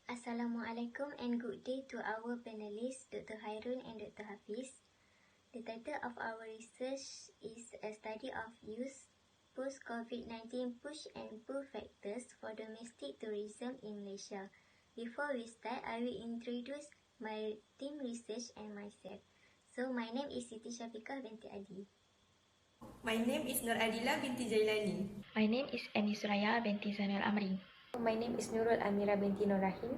Assalamualaikum and good day to our panelists, Dr. Hairun and Dr. Hafiz. The title of our research is a study of youth post-COVID-19 push and pull factors for domestic tourism in Malaysia. Before we start, I will introduce my team research and myself. So my name is Siti Syafiqah binti Adi. My name is Nur Adila binti Jailani. My name is Emi Suraya binti Zainal Amri. My name is Nurul Amira binti Nur Rahim.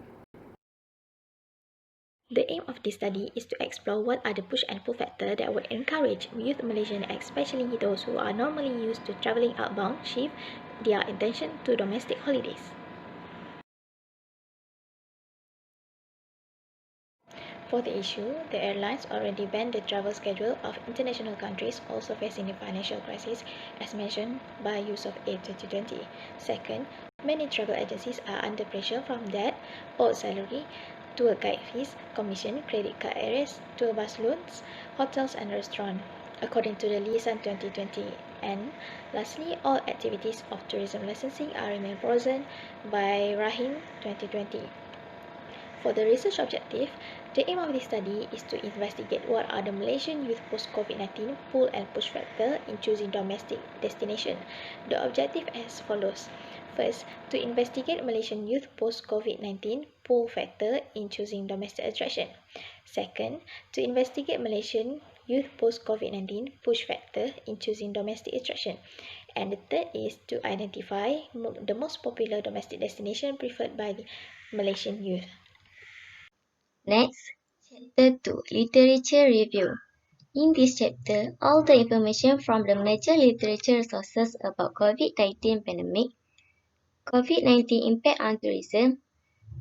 The aim of this study is to explore what are the push and pull factors that would encourage youth Malaysians, especially those who are normally used to travelling outbound, shift their intention to domestic holidays. For the issue, the airlines already banned the travel schedule of international countries also facing the financial crisis, as mentioned by Yusuf A 2020. Second, many travel agencies are under pressure from debt, old salary, tour guide fees, commission, credit card arrears, tour bus loans, hotels and restaurants, according to the Liaison 2020. And lastly, all activities of tourism licensing are remain frozen by Rahim 2020. For the research objective, the aim of this study is to investigate what are the Malaysian youth post-COVID-19 pull and push factor in choosing domestic destination. The objective as follows. First, to investigate Malaysian youth post-COVID-19 pull factor in choosing domestic attraction. Second, to investigate Malaysian youth post-COVID-19 push factor in choosing domestic attraction. And the third is to identify the most popular domestic destination preferred by the Malaysian youth. Next, Chapter 2, Literature Review. In this chapter, all the information from the major literature sources about COVID-19 pandemic, COVID-19 impact on tourism,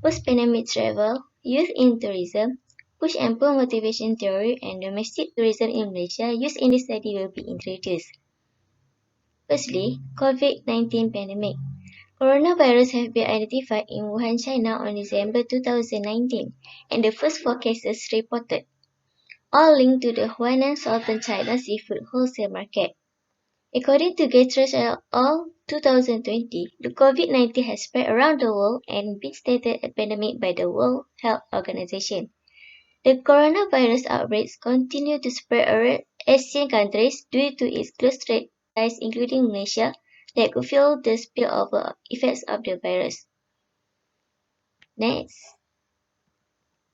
post-pandemic travel, youth in tourism, push and pull motivation theory, and domestic tourism in Malaysia used in this study will be introduced. Firstly, COVID-19 pandemic. Coronavirus have been identified in Wuhan, China on December 2019, and the first 4 cases reported, all linked to the Huanan Southern China seafood wholesale market. According to Gates et al. 2020, the COVID-19 has spread around the world and been stated a pandemic by the World Health Organization. The coronavirus outbreaks continue to spread around Asian countries due to its close trade ties, including Malaysia, that could feel the spillover effects of the virus. Next,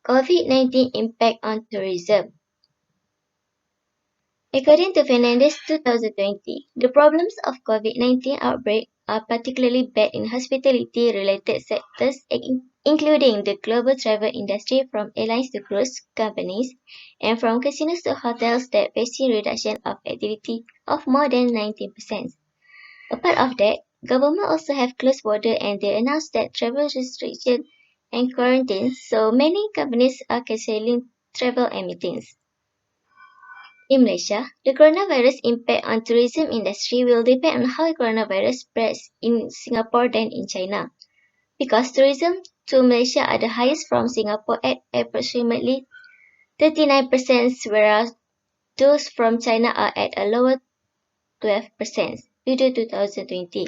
COVID-19 impact on tourism. According to Fernandez 2020, the problems of COVID-19 outbreak are particularly bad in hospitality-related sectors, including the global travel industry from airlines to cruise companies, and from casinos to hotels that facing reduction of activity of more than 19%. Apart of that, government also have closed border and they announced that travel restriction and quarantine, so many companies are cancelling travel and meetings. In Malaysia, the coronavirus impact on tourism industry will depend on how coronavirus spreads in Singapore than in China. Because tourism to Malaysia are the highest from Singapore at approximately 39%, whereas those from China are at a lower 12% due to 2020.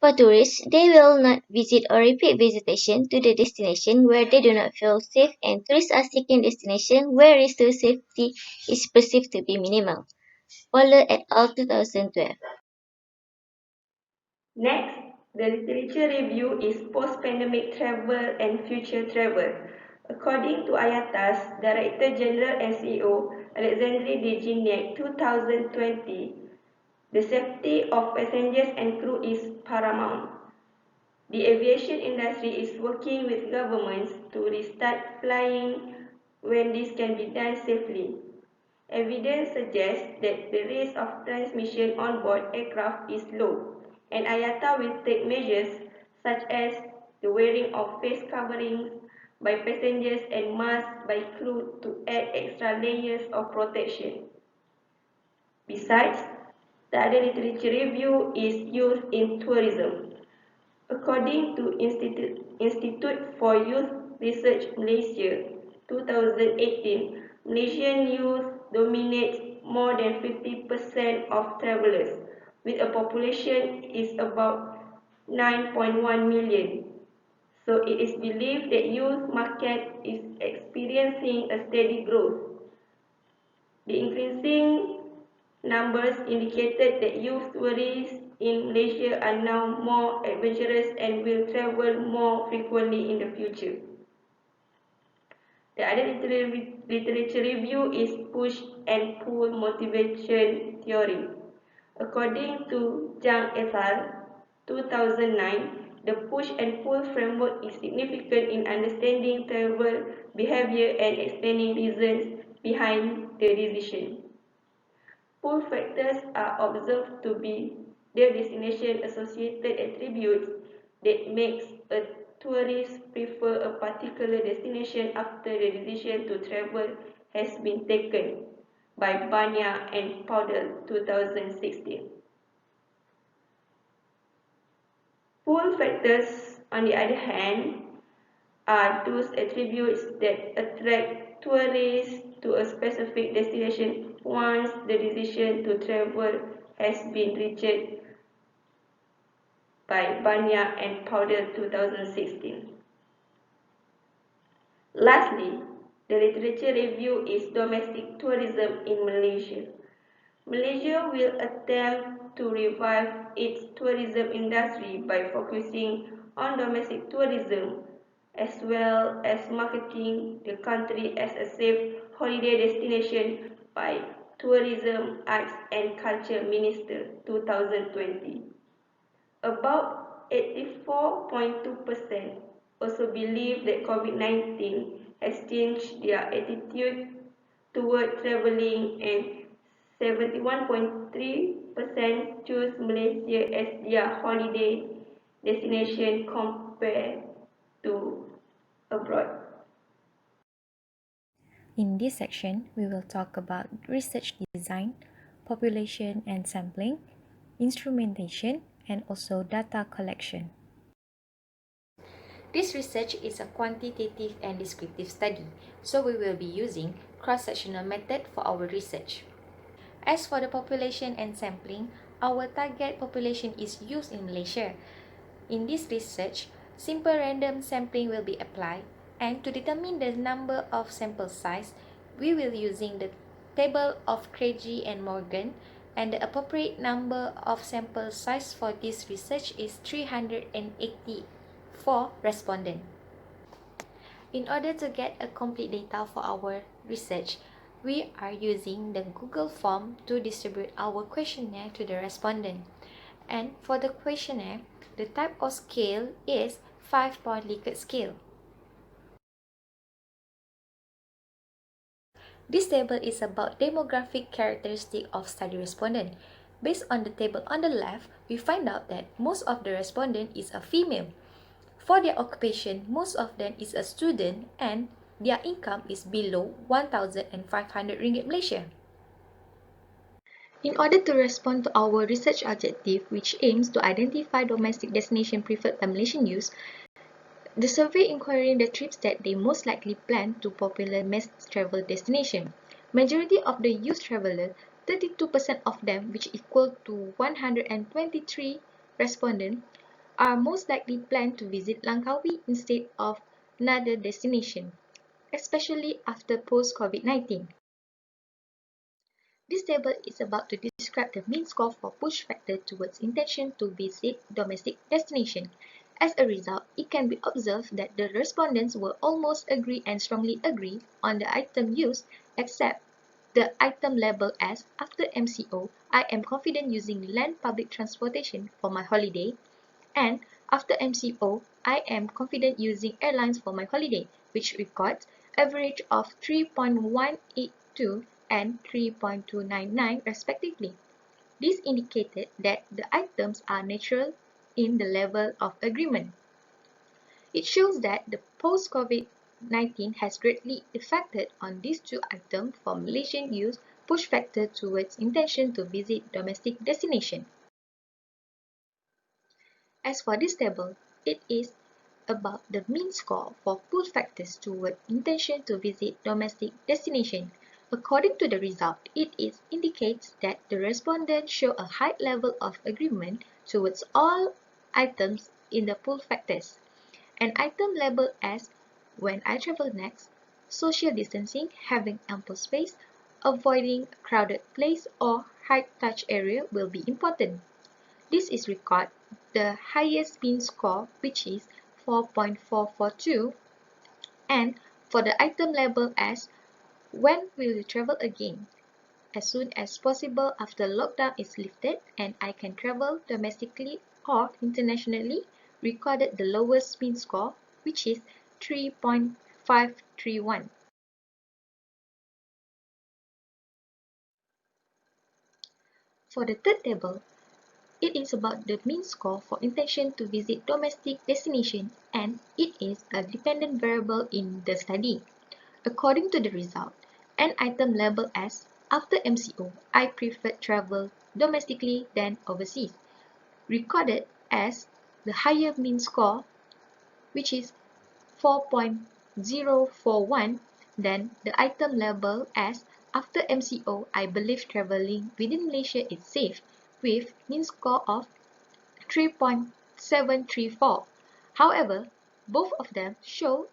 For tourists, they will not visit or repeat visitation to the destination where they do not feel safe, and tourists are seeking destinations where risk to safety is perceived to be minimal. Waller et al. 2012. Next, the literature review is post-pandemic travel and future travel. According to IATA's Director General SEO, Alexandre de Gignac, 2020, the safety of passengers and crew is paramount. The aviation industry is working with governments to restart flying when this can be done safely. Evidence suggests that the risk of transmission on board aircraft is low, and IATA will take measures such as the wearing of face coverings by passengers and masks by crew to add extra layers of protection. Besides, the other literature review is youth in tourism. According to Institute for Youth Research Malaysia 2018, Malaysian youth dominates more than 50% of travelers, with a population is about 9.1 million. so it is believed that youth market is experiencing a steady growth. The increasing numbers indicated that youth tourists in Malaysia are now more adventurous and will travel more frequently in the future. The other literature review is push and pull motivation theory. According to Zhang et al. 2009, the push and pull framework is significant in understanding travel behavior and explaining reasons behind the decision. Pull factors are observed to be the destination-associated attributes that makes a tourist prefer a particular destination after the decision to travel has been taken by Banya and Powdell 2016. Pull factors, on the other hand, are those attributes that attract tourists to a specific destination once the decision to travel has been reached by Banya and Powdell 2016. Lastly, the literature review is domestic tourism in Malaysia. Malaysia will attempt to revive its tourism industry by focusing on domestic tourism as well as marketing the country as a safe holiday destination by Tourism, Arts and Culture Minister 2020. About 84.2% also believe that COVID-19 has changed their attitude toward traveling, and 71.3% choose Malaysia as their holiday destination compared to abroad. In this section, we will talk about research design, population and sampling, instrumentation, and also data collection. This research is a quantitative and descriptive study, so we will be using cross-sectional method for our research. As for the population and sampling, our target population is used in Malaysia. In this research, simple random sampling will be applied, and to determine the number of sample size, we will using the table of Craigie and Morgan, and the appropriate number of sample size for this research is 384 respondents. In order to get a complete data for our research, we are using the Google form to distribute our questionnaire to the respondent. And for the questionnaire, the type of scale is 5-point Likert scale. This table is about demographic characteristic of study respondent. Based on the table on the left, we find out that most of the respondent is a female. For their occupation, most of them is a student and their income is below 1,500 ringgit Malaysia. In order to respond to our research objective, which aims to identify domestic destination preferred by Malaysian youth, the survey inquiring the trips that they most likely plan to popular mass travel destination. Majority of the youth traveler, 32% of them, which equal to 123 respondents, are most likely plan to visit Langkawi instead of another destination, especially after post-COVID-19. This table is about to describe the mean score for push factor towards intention to visit domestic destination. As a result, it can be observed that the respondents will almost agree and strongly agree on the item used, except the item labeled as after MCO, I am confident using land public transportation for my holiday, and after MCO, I am confident using airlines for my holiday, which records average of 3.182 and 3.299 respectively. This indicated that the items are natural in the level of agreement. It shows that the post-COVID-19 has greatly affected on these two items for Malaysian youth push factor towards intention to visit domestic destination. As for this table, it is about the mean score for pull factors toward intention to visit domestic destination. According to the result, it indicates that the respondents show a high level of agreement towards all items in the pull factors. An item labeled as when I travel next, social distancing, having ample space, avoiding a crowded place or high touch area will be important. This is record the highest mean score, which is 4.442, and for the item labeled as when will you travel again? As soon as possible after lockdown is lifted and I can travel domestically or internationally, recorded the lowest mean score, which is 3.531. For the third table, it is about the mean score for intention to visit domestic destination, and it is a dependent variable in the study. According to the result, an item labeled as after MCO, I prefer travel domestically than overseas, recorded as the higher mean score, which is 4.041, than the item labeled as after MCO, I believe traveling within Malaysia is safe, with mean score of 3.734. However, both of them show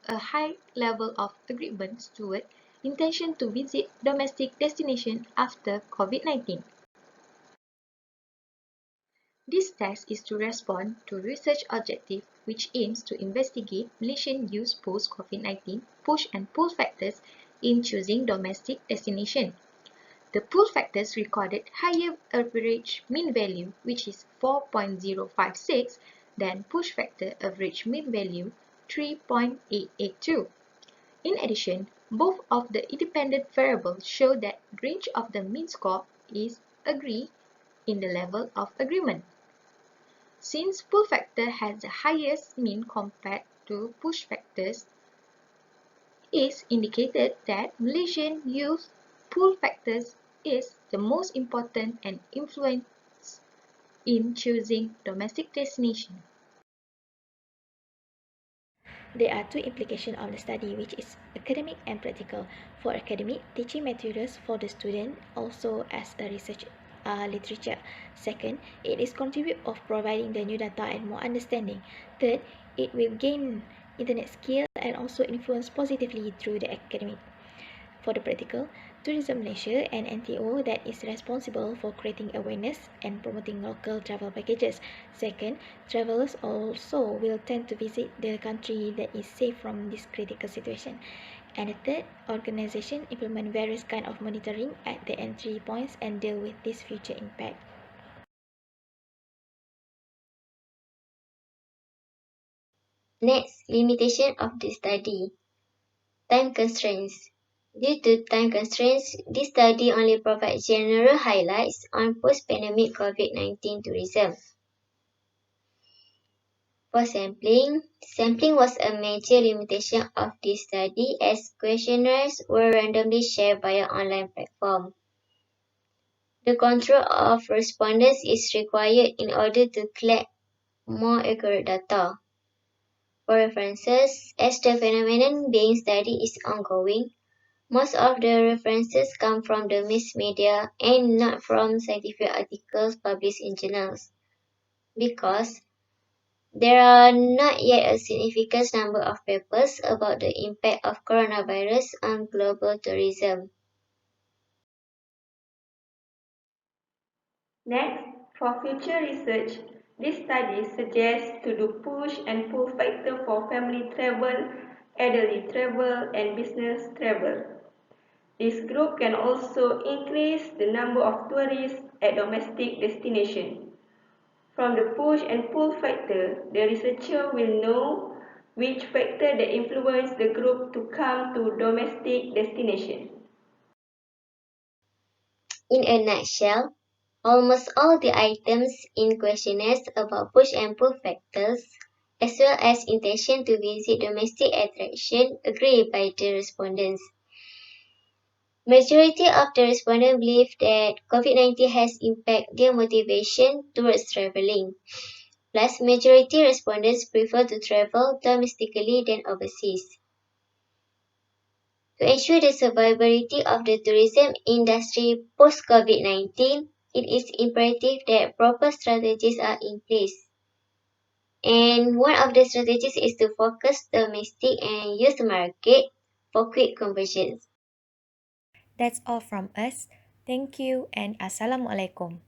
a high level of agreement toward intention to visit domestic destination after COVID-19. This test is to respond to research objective which aims to investigate Malaysian youth post-COVID-19 push and pull factors in choosing domestic destination. The pull factors recorded higher average mean value, which is 4.056, than push factor average mean value 3.882. In addition, both of the independent variables show that range of the mean score is agree in the level of agreement. Since pull factor has the highest mean compared to push factors, is indicated that Malaysian youth pull factors is the most important and influence in choosing domestic destination. There are two implications of the study, which is academic and practical. For academic, teaching materials for the student also as a research literature. Second, it is contribute of providing the new data and more understanding. Third, it will gain internet skill and also influence positively through the academic. For the practical, Tourism Malaysia, an NTO that is responsible for creating awareness and promoting local travel packages. Second, travelers also will tend to visit the country that is safe from this critical situation. And the third, organization implement various kind of monitoring at the entry points and deal with this future impact. Next, limitation of the study. Time constraints. Due to time constraints, this study only provides general highlights on post-pandemic COVID-19 tourism. For sampling, sampling was a major limitation of this study as questionnaires were randomly shared via online platform. The control of respondents is required in order to collect more accurate data. For references, as the phenomenon being studied is ongoing, most of the references come from the mass media and not from scientific articles published in journals, because there are not yet a significant number of papers about the impact of coronavirus on global tourism. Next, for future research, this study suggests to do push and pull factor for family travel, elderly travel, and business travel. This group can also increase the number of tourists at domestic destinations. From the push and pull factor, the researcher will know which factor that influence the group to come to domestic destination. In a nutshell, almost all the items in questionnaires about push and pull factors, as well as intention to visit domestic attraction, agree by the respondents. Majority of the respondents believe that COVID-19 has impacted their motivation towards traveling. Plus, majority respondents prefer to travel domestically than overseas. To ensure the survivability of the tourism industry post-COVID-19, it is imperative that proper strategies are in place. And one of the strategies is to focus domestic and use the market for quick conversions. That's all from us. Thank you and Assalamualaikum.